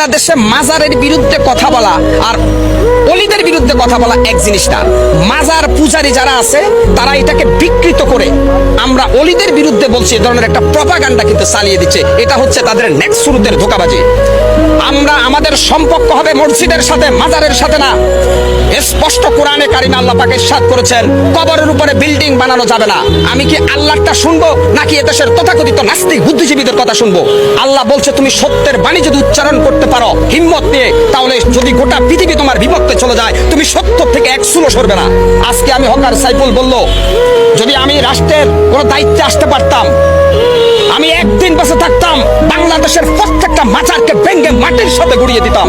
বাংলাদেশে মাজারের বিরুদ্ধে কথা বলা আর অলিদের বিরুদ্ধে কথা বলা এক জিনিস না। মাজার পূজারী যারা আছে তারা এটাকে বিকৃত করে আমরা অলিদের বিরুদ্ধে বলছি, এই ধরনের একটা প্রপাগান্ডা কিন্তু চালিয়ে দিচ্ছে। এটা হচ্ছে তাদের নেক্সট শুরুতের ধোঁকাবাজি। আমরা আমাদের সম্পর্ক হবে মসজিদের সাথে, মাজারের সাথে না। স্পষ্ট কোরআনে কারিমে আল্লাহ পাক ইরশাদ করেছেন কবরের উপরে বিল্ডিং বানানো যাবে না। আমি কি আল্লাহরটা শুনবো নাকি এদেশের তথাকথিত নাস্তিক বুদ্ধিজীবীদের কথা শুনবো? আল্লাহ বলছে তুমি সত্যের বাণী যদি উচ্চারণ করতে পারো হিম্মত নিয়ে, তাহলে যদি গোটা পৃথিবী তোমার বিপক্ষে চলে যায় তুমি সত্য থেকে এক চুলো সরবে না। আজকে আমি হকার সাইফুল বলল, যদি আমি রাষ্ট্রের কোনো দায়িত্বে আসতে পারতাম, আমি একদিন বসে থাকতাম, বাংলাদেশের প্রত্যেকটা মাজারকে ভেঙে মাটির সাথে গুড়িয়ে দিতাম।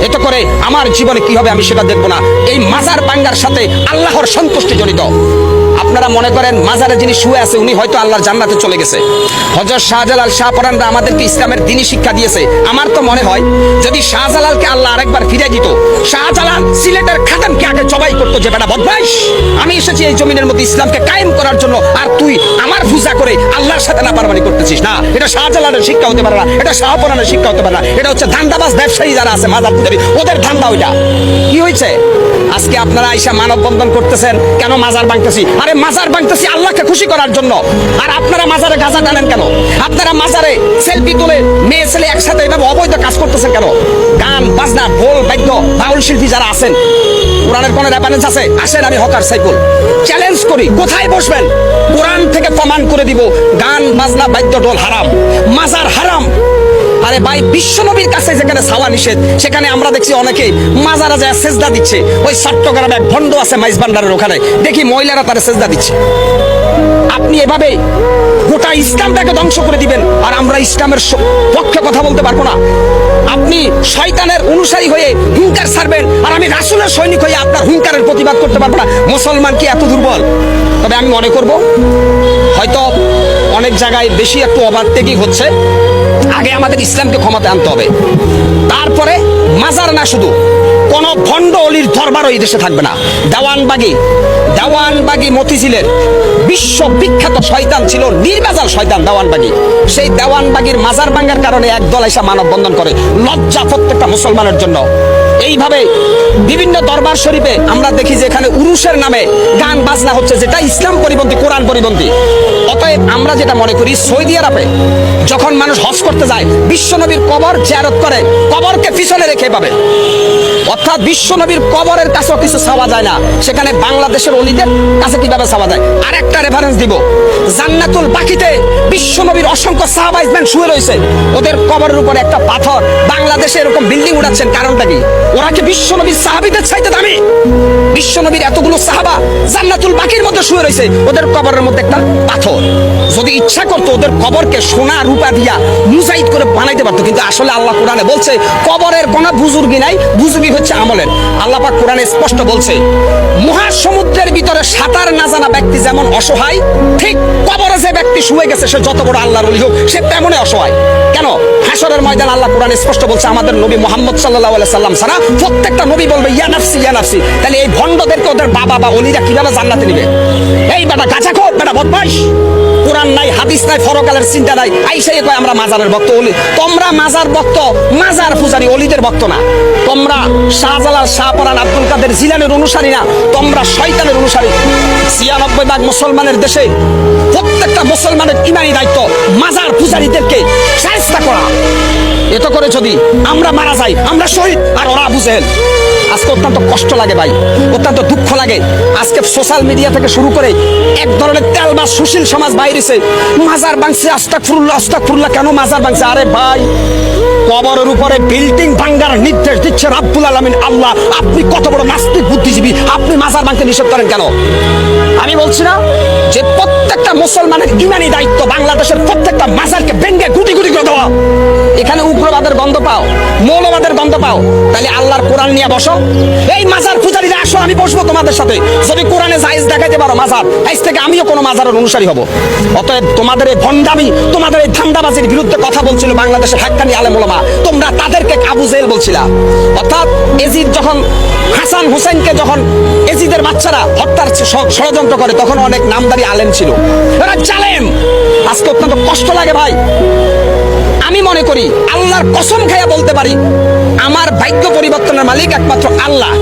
এতে করে আমার জীবনে কি হবে আমি সেটা দেখবো না। এই মাজার ভাঙ্গার সাথে আল্লাহর সন্তুষ্টি জড়িত। আপনারা মনে করেন মাজারে যিনি শুয়ে আছে উনি হয়তো আল্লাহর জান্নাতে চলে গেছে। হযরত শাহজালাল শাহপরানরা আমাদেরকে ইসলামের দ্বীনি শিক্ষা দিয়েছে। আমার তো মনে হয় যদি শাহজালালকে আল্লাহ আরেকবার ফিরে দিত, শাহজালাল সিলেটের খাদেমকে আগে জবাই করতো যে বেটা বদমাইশ, আমি এসেছি এই জমিনের মধ্যে ইসলামকে কায়েম করার জন্য, আর তুই আমার পূজা করে আল্লাহর সাথে নাফরমানি করতেছিস। না, এটা শাহজালালের শিক্ষা হতে পারে না, এটা শাহপরানের শিক্ষা হতে পারে না। এটা হচ্ছে ধান্দাবাজ ব্যবসায়ী যারা আছে মাজার পূজারী, ওদের ধান্দা ওইটা। কি হয়েছে আজকে আপনারা আইসা মানববন্ধন করতেছেন কেন? মাজার ভাঙতেছি। আরে মাজার ভাঙতেছি আল্লাহকে খুশি করার জন্য। আর আপনারা মাজারে গাঁজা টানেন কেন? আপনারা মাজারে সেলফি তুলে মেয়ে ছেলে একসাথে এভাবে অবৈধ কাজ করতেছেন কেন? গান বাজনা ঢোল বাদ্য বাউল শিল্পী যারা আছেন, কোরআনের কোন রেফারেন্স আছে? আসেন আমি হকার সাইফুল চ্যালেঞ্জ করি, কোথায় বসবেন? কোরআন থেকে প্রমাণ করে দিব গান বাজনা বাদ্য ঢোল হারাম, মাজার হারাম। আরে ভাই, বিশ্বনবীর কাছে যেখানে ছাওয়া নিষেধ, সেখানে আমরা দেখছি অনেকে মাজারা যায় সেজদা দিচ্ছে। ওই চট্টগ্রামে এক ভণ্ড আছে মাইজ ভান্ডারের ওখানে, দেখি মহিলারা তারা সেজদা দিচ্ছে। আপনি এভাবে গোটা ইসলামটাকে ধ্বংস করে দিবেন আর আমরা ইসলামের পক্ষে কথা বলতে পারবো না। আপনি শয়তানের অনুসারী হয়ে হুঙ্কার ছাড়বেন আর আমি রাসূলের সৈনিক হয়ে আপনার হুঙ্কারের প্রতিবাদ করতে পারবো না। মুসলমান কি এত দুর্বল? তবে আমি মনে করব হয়তো অনেক জায়গায় বেশি একটু ওভারটেকিং হচ্ছে। আগে আমাদের ইসলামকে ক্ষমতায় আনতে হবে, তারপরে মাজার না, শুধু কোন ভণ্ড অলির দরবারও এই দেশে থাকবে না। দেওয়ানবাগী মতিঝিলের বিশ্ববিখ্যাত শয়তান ছিল, নির্বাজাল শয়তান দেওয়ানবাগী। সেই দেওয়ানবাগীর মাজার ভাঙ্গার কারণে একদল এসে মানববন্ধন করে, লজ্জা প্রত্যেকটা মুসলমানের জন্য। এইভাবে বিভিন্ন দরবার শরীফে আমরা দেখি যে এখানে উরুসের নামে গান বাজনা হচ্ছে, যেটা ইসলাম পরিপন্থী, কোরআন পরিপন্থী। অতএব আমরা যেটা মনে করি, সৌদি আরবে যখন মানুষ হজ করতে যায় বিশ্বনবীর কবর জিয়ারত করে, কবরকে পিছনে রেখে পাবে, অর্থাৎ বিশ্বনবীর কবরের কাছেও কিছু চাওয়া যায় না। সেখানে বাংলাদেশের অলিদের কাছে কিভাবে চাওয়া যায়? আর একটা রেফারেন্স দিব, জান্নাতুল বাকিতে বিশ্বনবীর অসংখ্য সাহাবাইজমান শুয়ে রয়েছে, ওদের কবরের উপরে একটা পাথর। বাংলাদেশে এরকম বিল্ডিং উঠাচ্ছেন, কারণটা কি? ওরা কি বিশ্বনবীর সাহাবীদের চাইতে দামি? বিশ্বনবীর এতগুলো সাহাবা জান্নাতুল বাকির মধ্যে শুয়ে রয়েছে, ওদের কবরের মধ্যে একটা পাথর। যদি ইচ্ছা করতো ওদের কবরকে সোনা রূপা দিয়া মুজাইদ করে বানাইতে পারতো, কিন্তু আসলে আল্লাহ কোরআনে বলছে কবরের কোনো বুজুর্গি নাই, বুজুর্গি হচ্ছে আমলের। আল্লাহ পাক কোরআনে স্পষ্ট বলছে মহাসমুদ্রের ভিতরে সাঁতার না জানা ব্যক্তি যেমন অসহায়, ঠিক কবরে যে ব্যক্তি শুয়ে গেছে সে যত বড় আল্লাহর ওলি হোক সে তেমনই অসহায়। কেন? হাসরের ময়দান আল্লাহ কোরআনে স্পষ্ট বলছে আমাদের নবী মুহাম্মদ সাল্লাল্লাহু আলাইহি সাল্লাম ছাড়া প্রত্যেকটা নবী বলবে ইয়া নাফসি ইয়া নাফসি। তাহলে এই ভণ্ডদেরকে ওদের বাবা বা ওলিরা কিভাবে জান্নাতে নিবে? এই বেটা গাঁজাখোর, বেটা বদমাইশ, কোরআন নাই, হাদিস নাই, ফরকালের চিন্তা নাই, আইসাই কয় আমরা মাজারের ভক্ত। অলি তোমরা মাজার ভক্ত, মাজার পূজারী, অলিদের ভক্ত না। তোমরা শাহজালাল শাহপরান আব্দুল কাদের জিলানের অনুসারী না, তোমরা শয়তানের অনুসারী। ৯৬% মুসলমানের দেশে প্রত্যেকটা মুসলমানের ইমানি দায়িত্ব মাজার পূজারীদেরকে শায়েস্তা করা। এত করে যদি আমরা মারা যাই আমরা শহীদ, আর ওরা আবু জেহেল। আজকে অত্যন্ত কষ্ট লাগে ভাই, অত্যন্ত দুঃখ লাগে। আজকে সোশ্যাল মিডিয়া থেকে শুরু করে এক ধরনের তেলবাজ সুশীল সমাজ বাইরেছে, মাজার ভাঙছে, আস্তাগফিরুল্লাহ আস্তাগফিরুল্লাহ। কেন মাজার ভাঙছে? আরে ভাই, কবরের উপরে বিল্ডিং ভাঙার নির্দেশ দিচ্ছে রাব্বুল আলামিন আল্লাহ। আপনি কত বড় নাস্তিক বুদ্ধিজীবী, আপনি মাজার ভাঙতে নিষেধ করেন কেন? আমি বলছি না যে প্রত্যেকটা মুসলমানের ইমানি দায়িত্ব বাংলাদেশের প্রত্যেকটা মাজারকে ভেঙে গুটি গুটি করে দেওয়া। এখানে উগ্রবাদের গন্ধ পাও, মৌলবাদের গন্ধ পাও, তাহলে আল্লাহর কোরআন নিয়ে বসো। এই মাজার পূজারীরা আসো, আমি বসবো তোমাদের সাথে। যদি কোরআনে জায়েজ দেখাইতে পারো মাজার, আজ থেকে আমিও কোনো মাজারের অনুসারী হব। অতএব তোমাদের এই ভণ্ডামি, তোমাদের এই ধান্দাবাজির বিরুদ্ধে কথা বলছিল বাংলাদেশের হাক্কানি আলেম ওলামা। তোমরা তাদেরকে আবু জেহেল বলছিলা। অর্থাৎ এজিদ যখন হাসান হুসেনকে যখন এজিদের বাচ্চারা হত্যার ষড়যন্ত্র করে, তখন অনেক নামদারি আলেম ছিল, এরা জালেম। আজকে অত্যন্ত কষ্ট লাগে ভাই। আমি মনে করি আল্লাহর কসম খাইয়া বলতে পারি ভাগ্য পরিবর্তনের মালিক একমাত্র আল্লাহ।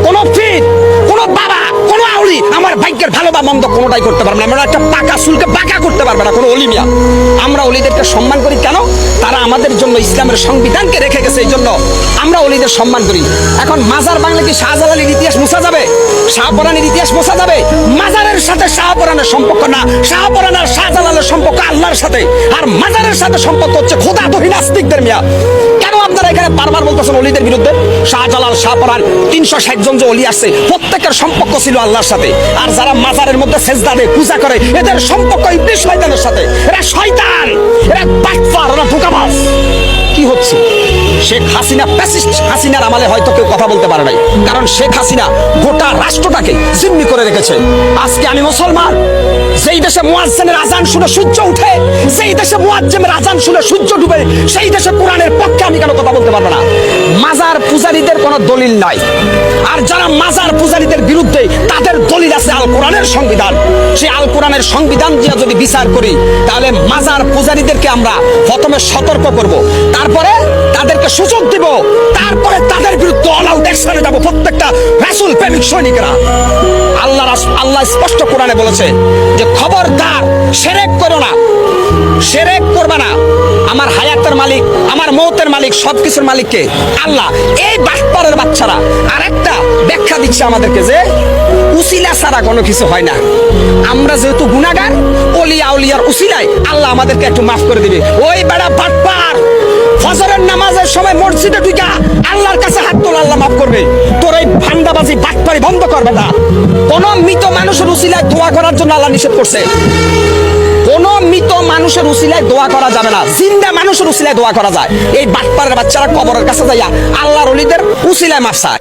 কোন পীর, কোন বাবা, কোন আউলি আমার ভাগ্যের ভালো বা মন্দ কোনোটাই করতে পারবে না। আমরা একটা পাকা চুলকে বাঁকা করতে পারবে না কোনো অলিমিয়া। আমরা অলিদেরকে সম্মান করি কেন? তারা আমাদের জন্য ইসলামের সংবিধানকে রেখে গেছে, এই জন্য আমরা অলিদের সম্মান করি। এখন মাজার বাংলা কি শাহজালালের ইতিহাস মুছা যাবে? শাহপরানের ইতিহাস মুছা যাবে? মাজারের সাথে শাহপরানের সম্পর্ক না, শাহপরান আর শাহজালালের সম্পর্ক আল্লাহর সাথে, আর মাজারের সাথে সম্পর্ক হচ্ছে খোদা দহি নাস্তিকদের। মিয়া কেন আপনারা এখানে বারবার বলতেছেন অলিদের বিরুদ্ধে? শাহজালাল, শাহপরান 360 জন যে অলি আসছে প্রত্যেকের সম্পর্ক ছিল আল্লাহর সাথে। আর যারা মাজারের মধ্যে সেজদা দেয়, পূজা করে, এদের সম্পর্ক ইবলিস শয়তানের সাথে। এরা শয়তান, এরা বাটপার, এরা ধোঁকাবাজ। কি হচ্ছে? শেখ হাসিনা প্যাসিস্ট হাসিনার আমলে হয়তো কেউ কথা বলতে পারে নাই, কারণ শেখ হাসিনা গোটা রাষ্ট্রটাকে জিম্মি করে রেখেছে। আজকে আমি মুসলমান, যেই দেশে মুয়াজ্জিনের আজান শুনে সূর্য উঠে, যেই দেশে মুয়াজ্জিনের আজান শুনে সূর্য ডুবে, সেই দেশে কোরআনের পক্ষে আমি কেন কথা বলতে পারবো না? মাজার পূজারীদের কোনো দলিল নাই, আর যারা মাজার পূজারীদের বিরুদ্ধে তাদের দলিল আছে আল কোরআনের সংবিধান। সেই আল কোরআনের সংবিধান দিয়ে যদি বিচার করি, তাহলে মাজার পূজারীদেরকে আমরা প্রথমে সতর্ক করব, তারপরে তাদেরকে সুযোগ দিব, তারপরে তাদের বিরুদ্ধে অল আউট অ্যাকশনে যাব প্রত্যেকটা রাসূল প্রেমিক সৈনিকেরা। আল্লাহ স্পষ্ট কোরআনে বলেছে যে খবরদার শিরক করো না, শিরক করবে না। আমার হায়াতের মালিক, আমার মৌতের মালিক, সবকিছুর মালিককে আল্লাহ। এই বাটপারের বাচ্চারা আরেকটা ব্যাখ্যা দিচ্ছে আমাদেরকে যে উসিলা ছাড়া কোনো কিছু হয় না। আমরা যেহেতু গুনাহগার, ওলি আউলিয়ার উসিলায় আল্লাহ আমাদেরকে একটু মাফ করে দিবে। ওই বেড়া বাটপার, ফজরের নামাজের সময় মসজিদে ঢুকা আল্লাহর কাছে হাত তোলা, আল্লাহ মাফ করবে। তোর এই ভান্ডাবাজি বাটপারি বন্ধ করবে না। কোন মৃত মানুষের উসিলায় দোয়া করার জন্য আল্লাহ নিষেধ করছে। কোন মৃত মানুষের উসিলায় দোয়া করা যাবে না, জিন্দা মানুষের উসিলায় দোয়া করা যায়। এই বাটপারের বাচ্চারা কবরের কাছে যাইয়া আল্লাহর ওলিদের উসিলায় মাফ চায়।